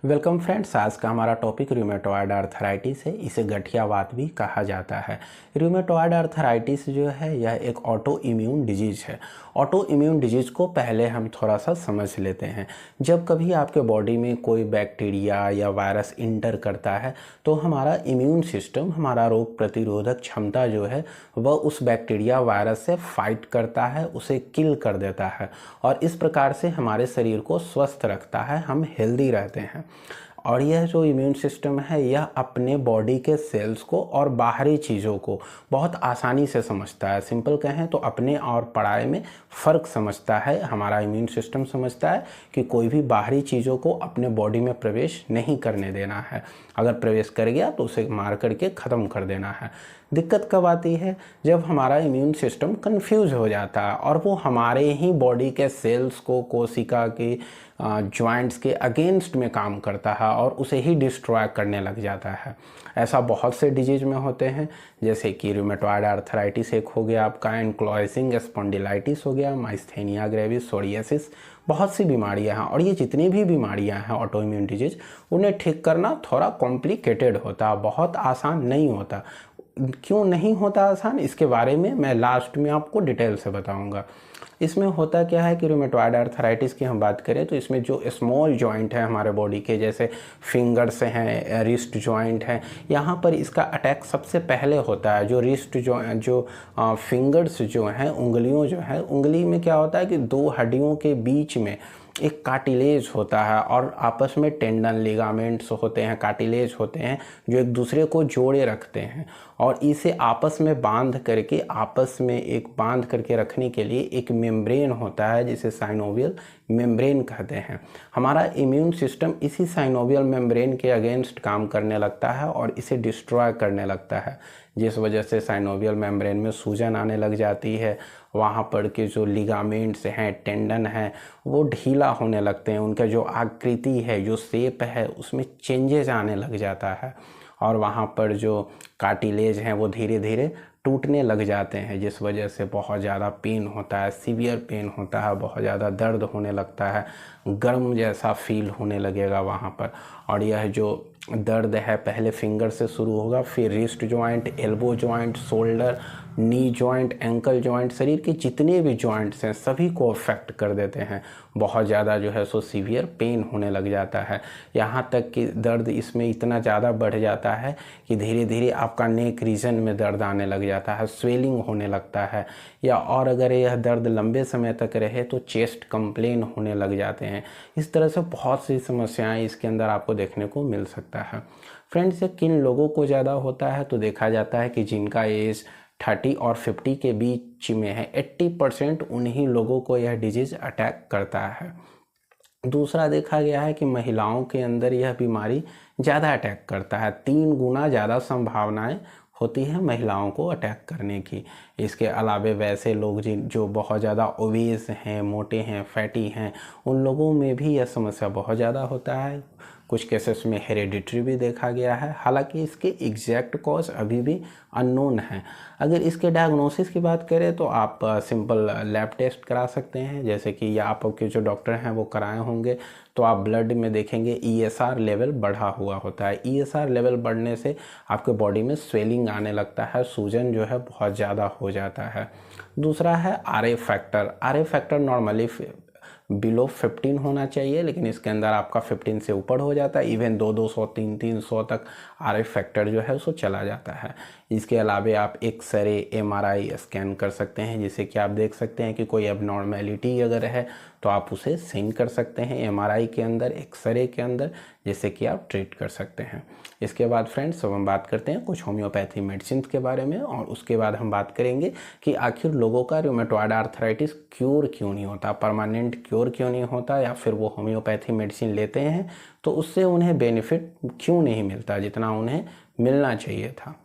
Welcome friends. आज का हमारा टॉपिक रूमेटॉयड आर्थराइटिस है। इसे गठियावात भी कहा जाता है। रूमेटॉयड आर्थराइटिस जो है यह एक ऑटो इम्यून डिजीज है। ऑटो इम्यून डिजीज को पहले हम थोड़ा सा समझ लेते हैं। जब कभी आपके बॉडी में कोई बैक्टीरिया या वायरस इंटर करता है तो हमारा इम्यून सिस्टम, हमारा रोग प्रतिरोधक क्षमता जो है वह उस बैक्टीरिया वायरस से फाइट करता है, उसे किल कर देता है और इस प्रकार से हमारे शरीर को स्वस्थ रखता है, हम हेल्दी रहते हैं। और यह जो इम्यून सिस्टम है यह अपने बॉडी के सेल्स को और बाहरी चीज़ों को बहुत आसानी से समझता है। सिंपल कहें तो अपने और पराये में फ़र्क समझता है। हमारा इम्यून सिस्टम समझता है कि कोई भी बाहरी चीज़ों को अपने बॉडी में प्रवेश नहीं करने देना है। अगर प्रवेश कर गया तो उसे मार करके ख़त्म कर देना है। दिक्कत कब आती है? जब हमारा इम्यून सिस्टम कंफ्यूज हो जाता है और वो हमारे ही बॉडी के सेल्स को, कोशिका के जॉइंट्स के अगेंस्ट में काम करता है और उसे ही डिस्ट्रॉय करने लग जाता है। ऐसा बहुत से डिजीज में होते हैं, जैसे कि रूमेटॉयड आर्थराइटिस एक हो गया, आपका एंक्लोजिंग स्पॉन्डिलाइटिस हो गया, माइस्थेनिया ग्रेविस, सोरियासिस, बहुत सी बीमारियां हैं। और ये जितनी भी बीमारियां हैं ऑटो इम्यून डिजीज, उन्हें ठीक करना थोड़ा कॉम्प्लिकेटेड होता है, बहुत आसान नहीं होता। क्यों नहीं होता आसान, इसके बारे में मैं लास्ट में आपको डिटेल से बताऊंगा। इसमें होता क्या है कि रूमेटॉयड आर्थराइटिस की हम बात करें तो इसमें जो स्मॉल जॉइंट है हमारे बॉडी के, जैसे फिंगर्स हैं, रिस्ट जॉइंट है, यहाँ पर इसका अटैक सबसे पहले होता है। जो रिस्ट जो फिंगर्स जो हैं, उंगलियों जो है, उंगली में क्या होता है कि दो हड्डियों के बीच में एक कार्टिलेज होता है और आपस में टेंडन, लिगामेंट्स होते हैं, कार्टिलेज होते हैं जो एक दूसरे को जोड़े रखते हैं और इसे आपस में बांध करके रखने के लिए एक मेम्ब्रेन होता है जिसे साइनोवियल मेम्ब्रेन कहते हैं। हमारा इम्यून सिस्टम इसी साइनोवियल मेम्ब्रेन के अगेंस्ट काम करने लगता है और इसे डिस्ट्रॉय करने लगता है, जिस वजह से साइनोवियल मेम्ब्रेन में सूजन आने लग जाती है। वहाँ पर के जो लिगामेंट्स हैं, टेंडन हैं, वो ढीला होने लगते हैं, उनका जो आकृति है, जो शेप है, उसमें चेंजेस आने लग जाता है और वहाँ पर जो कार्टिलेज हैं वो धीरे धीरे टूटने लग जाते हैं, जिस वजह से बहुत ज़्यादा पेन होता है, सीवियर पेन होता है, बहुत ज़्यादा दर्द होने लगता है, गर्म जैसा फील होने लगेगा वहाँ पर। और यह जो दर्द है पहले फिंगर से शुरू होगा, फिर wrist joint, elbow joint, shoulder, knee joint, ankle joint, शरीर के जितने भी जॉइंट्स हैं सभी को अफेक्ट कर देते हैं। बहुत ज़्यादा जो है सो सीवियर पेन होने लग जाता है। यहाँ तक कि दर्द इसमें इतना ज़्यादा बढ़ जाता है कि धीरे धीरे आपका नेक रीजन में दर्द आने लग जाता है, स्वेलिंग होने लगता है, या और अगर यह दर्द लंबे समय तक रहे तो चेस्ट कंप्लेन होने लग जाते हैं। इस तरह से बहुत सी समस्याएं इसके अंदर आपको देखने को मिल सकता है। फ्रेंड्स, ये किन लोगों को ज़्यादा होता है तो देखा जाता है कि जिनका एज 30 और 50 के बीच में है, 80% उन्हीं लोगों को यह डिजीज अटैक करता है। दूसरा देखा गया है कि महिलाओं के अंदर यह बीमारी ज़्यादा अटैक करता है, 3 गुना ज़्यादा संभावनाएं होती है महिलाओं को अटैक करने की। इसके अलावे वैसे लोग जो बहुत ज़्यादा ओबेस हैं, मोटे हैं, फैटी हैं, उन लोगों में भी यह समस्या बहुत ज़्यादा होता है। कुछ केसेस में हेरेडिटरी भी देखा गया है, हालांकि इसके एग्जैक्ट कॉज अभी भी अननोन है। अगर इसके डायग्नोसिस की बात करें तो आप सिंपल लैब टेस्ट करा सकते हैं, जैसे कि या आपके जो डॉक्टर हैं वो कराए होंगे, तो आप ब्लड में देखेंगे ESR लेवल बढ़ा हुआ होता है। ESR लेवल बढ़ने से आपके बॉडी में स्वेलिंग आने लगता है, सूजन जो है बहुत ज़्यादा हो जाता है। दूसरा है RA factor. RA factor normally below 15 होना चाहिए, लेकिन इसके अंदर आपका 15 से ऊपर हो जाता है, इवन 200 300 तक RA फैक्टर जो है उसको चला जाता है। इसके अलावे आप एक्सरे, MRI स्कैन कर सकते हैं, जिससे कि आप देख सकते हैं कि कोई एबनॉर्मेलिटी अगर है तो आप उसे सेंड कर सकते हैं MRI के अंदर, एक्सरे के अंदर, जिससे कि आप ट्रीट कर सकते हैं। इसके बाद फ्रेंड्स अब हम बात करते हैं कुछ होम्योपैथी मेडिसिन के बारे में, और उसके बाद हम बात करेंगे कि आखिर लोगों का रूमेटॉयड आर्थराइटिस क्योर क्यों नहीं होता, परमानेंट क्योर क्यों नहीं होता, या फिर वो होम्योपैथी मेडिसिन लेते हैं तो उससे उन्हें बेनिफिट क्यों नहीं मिलता जितना उन्हें मिलना चाहिए था।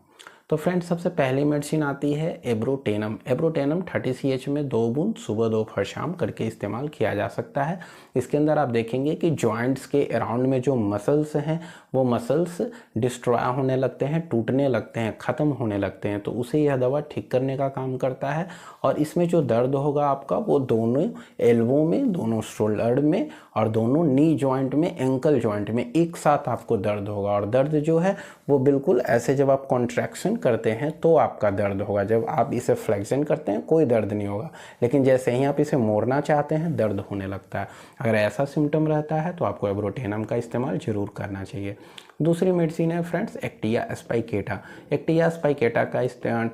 तो फ्रेंड्स सबसे पहली मेडिसिन आती है एब्रोटेनम। एब्रोटेनम 30 में 2 बूंद सुबह दोपहर शाम करके इस्तेमाल किया जा सकता है। इसके अंदर आप देखेंगे कि जॉइंट्स के अराउंड में जो मसल्स हैं वो मसल्स डिस्ट्रॉय होने लगते हैं, टूटने लगते हैं, ख़त्म होने लगते हैं, तो उसे यह दवा ठीक करने का काम करता है। और इसमें जो दर्द होगा आपका वो दोनों एल्बो में, दोनों शोल्डर में और दोनों नी जॉइंट में, एंकल जॉइंट में एक साथ आपको दर्द होगा। और दर्द जो है वो बिल्कुल ऐसे जब आप कॉन्ट्रैक्शन करते हैं तो आपका दर्द होगा, जब आप इसे फ्लेक्शन करते हैं कोई दर्द नहीं होगा, लेकिन जैसे ही आप इसे मोड़ना चाहते हैं दर्द होने लगता है। अगर ऐसा सिम्टम रहता है तो आपको एब्रोटेनम का इस्तेमाल जरूर करना चाहिए। दूसरी मेडिसिन है फ्रेंड्स एक्टिया स्पाइकेटा। एक्टिया स्पाइकेटा का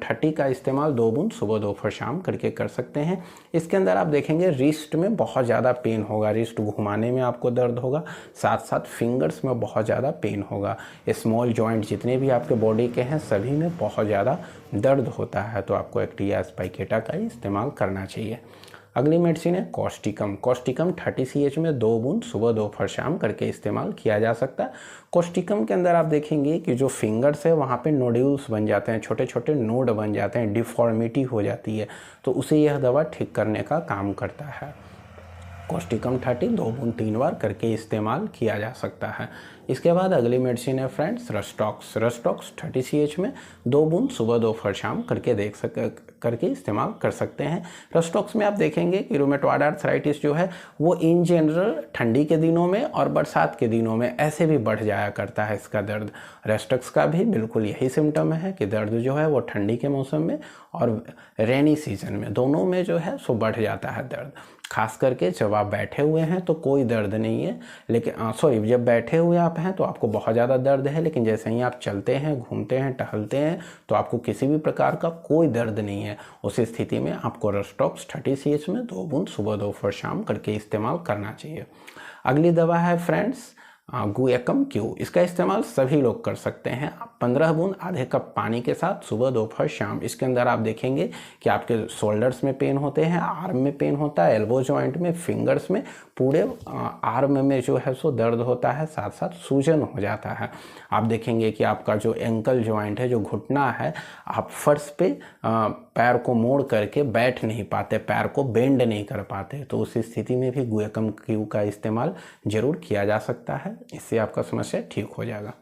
30 का इस्तेमाल 2 बूंद सुबह दोपहर शाम करके कर सकते हैं। इसके अंदर आप देखेंगे रिस्ट में बहुत ज़्यादा पेन होगा, रिस्ट घुमाने में आपको दर्द होगा, साथ साथ फिंगर्स में बहुत ज़्यादा पेन होगा। स्मॉल जॉइंट जितने भी आपके बॉडी के हैं सभी में बहुत ज़्यादा दर्द होता है, तो आपको एक्टिया स्पाइकेटा का ही इस्तेमाल करना चाहिए। अगली मेडिसिन है कॉस्टिकम। कॉस्टिकम 30 में 2 बूंद सुबह दोपहर शाम करके इस्तेमाल किया जा सकता है। कॉस्टिकम के अंदर आप देखेंगे कि जो फिंगर्स है वहाँ पे नोड्यूल्स बन जाते हैं, छोटे छोटे नोड बन जाते हैं, डिफॉर्मिटी हो जाती है, तो उसे यह दवा ठीक करने का काम करता है। कॉस्टिकम 30 2 बूंद 3 बार करके इस्तेमाल किया जा सकता है। इसके बाद अगली मेडिसिन है फ्रेंड्स रस्टॉक्स। रस्टॉक्स 30 में 2 बूंद सुबह दोपहर शाम करके इस्तेमाल कर सकते हैं। रस्टॉक्स में आप देखेंगे कि रूमेटॉइड आर्थराइटिस जो है वो इन जनरल ठंडी के दिनों में और बरसात के दिनों में ऐसे भी बढ़ जाया करता है इसका दर्द। रस्टॉक्स का भी बिल्कुल यही सिम्टम है कि दर्द जो है वो ठंडी के मौसम में और रेनी सीजन में दोनों में जो है सो बढ़ जाता है दर्द। खास करके जब आप बैठे हुए हैं तो कोई दर्द नहीं है, लेकिन जब बैठे हुए आप हैं तो आपको बहुत ज़्यादा दर्द है, लेकिन जैसे ही आप चलते हैं, घूमते हैं, टहलते हैं तो आपको किसी भी प्रकार का कोई दर्द नहीं है। उस स्थिति में आपको रस्टॉक्स 30 में 2 बूंद सुबह दोपहर शाम करके इस्तेमाल करना चाहिए। अगली दवा है फ्रेंड्स गुएकम क्यू। इसका इस्तेमाल सभी लोग कर सकते हैं। 15 बूंद आधे कप पानी के साथ सुबह दोपहर शाम। इसके अंदर आप देखेंगे कि आपके शोल्डर्स में पेन होते हैं, आर्म में पेन होता है, एल्बो जॉइंट में, फिंगर्स में, पूरे आर्म में जो है सो दर्द होता है, साथ साथ सूजन हो जाता है। आप देखेंगे कि आपका जो एंकल जॉइंट है, जो घुटना है, आप फर्श पे पैर को मोड़ करके बैठ नहीं पाते, पैर को बेंड नहीं कर पाते, तो उस स्थिति में भी गुएकम क्यू का इस्तेमाल जरूर किया जा सकता है। इससे आपका समस्या ठीक हो जाएगा।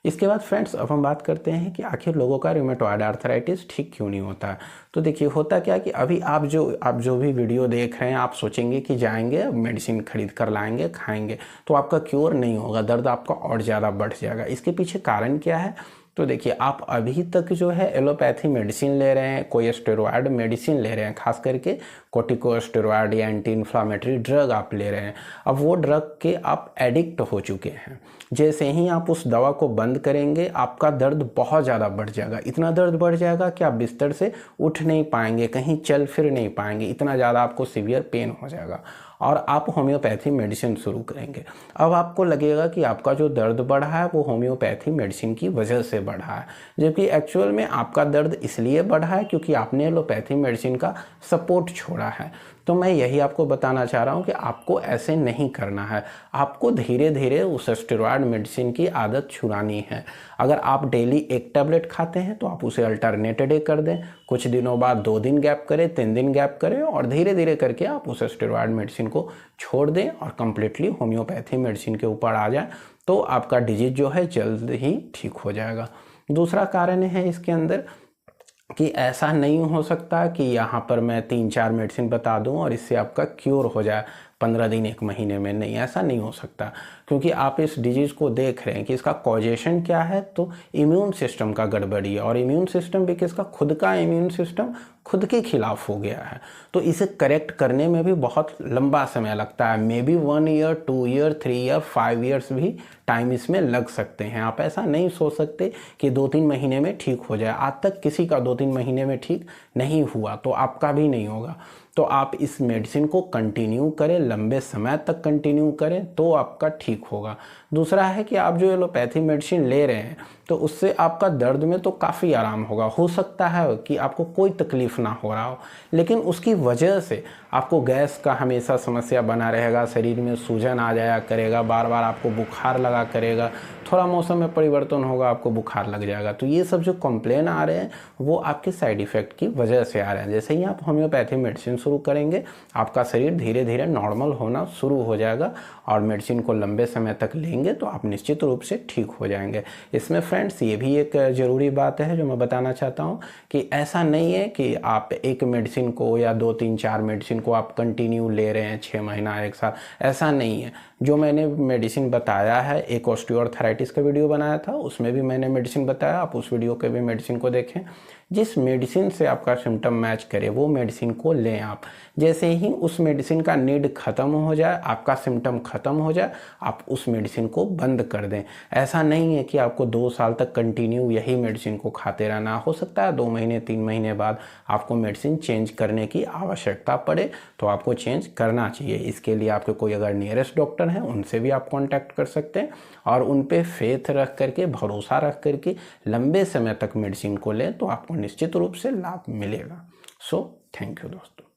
इसके बाद फ्रेंड्स अब हम बात करते हैं कि आखिर लोगों का रूमेटॉइड आर्थराइटिस ठीक क्यों नहीं होता। तो देखिए होता क्या कि अभी आप जो भी वीडियो देख रहे हैं आप सोचेंगे कि जाएंगे मेडिसिन खरीद कर लाएंगे, खाएंगे, तो आपका क्योर नहीं होगा, दर्द आपका और ज़्यादा बढ़ जाएगा। इसके पीछे कारण क्या है? तो देखिए आप अभी तक जो है एलोपैथी मेडिसिन ले रहे हैं, कोई स्टेरॉयड मेडिसिन ले रहे हैं, खास करके कोर्टिकोस्टेरॉयड या एंटी इन्फ्लामेटरी ड्रग आप ले रहे हैं। अब वो ड्रग के आप एडिक्ट हो चुके हैं। जैसे ही आप उस दवा को बंद करेंगे आपका दर्द बहुत ज़्यादा बढ़ जाएगा, इतना दर्द बढ़ जाएगा कि आप बिस्तर से उठ नहीं पाएंगे, कहीं चल फिर नहीं पाएंगे, इतना ज़्यादा आपको सीवियर पेन हो जाएगा और आप होम्योपैथी मेडिसिन शुरू करेंगे। अब आपको लगेगा कि आपका जो दर्द बढ़ा है वो होम्योपैथी मेडिसिन की वजह से बढ़ा है, जबकि एक्चुअल में आपका दर्द इसलिए बढ़ा है क्योंकि आपने एलोपैथी मेडिसिन का सपोर्ट छोड़ा है। तो मैं यही आपको बताना चाह रहा हूँ कि आपको ऐसे नहीं करना है, आपको धीरे धीरे उस स्टेरॉयड मेडिसिन की आदत छुड़ानी है। अगर आप डेली 1 टैबलेट खाते हैं तो आप उसे अल्टरनेट डे कर दें, कुछ दिनों बाद 2 दिन गैप करें, 3 दिन गैप करें और धीरे धीरे करके आप उस स्टेरॉयड मेडिसिन को छोड़ दें और कम्प्लीटली होम्योपैथी मेडिसिन के ऊपर आ जाए, तो आपका डिजीज जो है जल्द ही ठीक हो जाएगा। दूसरा कारण है इसके अंदर कि ऐसा नहीं हो सकता कि यहाँ पर मैं 3-4 मेडिसिन बता दूँ और इससे आपका क्योर हो जाए 15 दिन 1 महीने में। नहीं, ऐसा नहीं हो सकता, क्योंकि आप इस डिजीज़ को देख रहे हैं कि इसका कॉजेशन क्या है, तो इम्यून सिस्टम का गड़बड़ी है। और इम्यून सिस्टम भी किसका? खुद का इम्यून सिस्टम खुद के खिलाफ हो गया है, तो इसे करेक्ट करने में भी बहुत लंबा समय लगता है। May be 1 year, 2 year, 3 year, 5 years भी टाइम इसमें लग सकते हैं। आप ऐसा नहीं सोच सकते कि 2-3 महीने में ठीक हो जाए। आज तक किसी का 2-3 महीने में ठीक नहीं हुआ, तो आपका भी नहीं होगा। तो आप इस मेडिसिन को कंटिन्यू करें, लंबे समय तक कंटिन्यू करें, तो आपका ठीक होगा। दूसरा है कि आप जो एलोपैथी मेडिसिन ले रहे हैं तो उससे आपका दर्द में तो काफ़ी आराम होगा। हो सकता है कि आपको कोई तकलीफ़ ना हो रहा हो, लेकिन उसकी वजह से आपको गैस का हमेशा समस्या बना रहेगा, शरीर में सूजन आ जाया करेगा, बार बार आपको बुखार लगा करेगा, थोड़ा मौसम में परिवर्तन होगा आपको बुखार लग जाएगा। तो ये सब जो कंप्लेन आ रहे हैं वो आपके साइड इफ़ेक्ट की वजह से आ रहे हैं। जैसे ही आप होम्योपैथी मेडिसिन शुरू करेंगे आपका शरीर धीरे धीरे नॉर्मल होना शुरू हो जाएगा और मेडिसिन को लंबे समय तक लेंगे तो आप निश्चित रूप से ठीक हो जाएंगे। इसमें फ्रेंड्स ये भी एक ज़रूरी बात है जो मैं बताना चाहता हूँ कि ऐसा नहीं है कि आप एक मेडिसिन को या 2 3 4 मेडिसिन को आप कंटिन्यू ले रहे हैं 6 महीना 1 साल, ऐसा नहीं है। जो मैंने मेडिसिन बताया है, एक ऑस्टियोआर्थराइटिस का वीडियो बनाया था उसमें भी मैंने मेडिसिन बताया, आप उस वीडियो के भी मेडिसिन को देखें। जिस मेडिसिन से आपका सिम्टम मैच करे वो मेडिसिन को लें आप। जैसे ही उस मेडिसिन का नीड ख़त्म हो जाए, आपका सिम्टम ख़त्म हो जाए, आप उस मेडिसिन को बंद कर दें। ऐसा नहीं है कि आपको 2 साल तक कंटिन्यू यही मेडिसिन को खाते रहना। हो सकता है 2 महीने 3 महीने बाद आपको मेडिसिन चेंज करने की आवश्यकता पड़े तो आपको चेंज करना चाहिए। इसके लिए आपके कोई अगर नियरेस्ट डॉक्टर हैं उनसे भी आप कॉन्टैक्ट कर सकते हैं और उन पे फेथ रख करके, भरोसा रख करके लंबे समय तक मेडिसिन को लें तो आपको निश्चित रूप से लाभ मिलेगा। सो थैंक यू दोस्तों।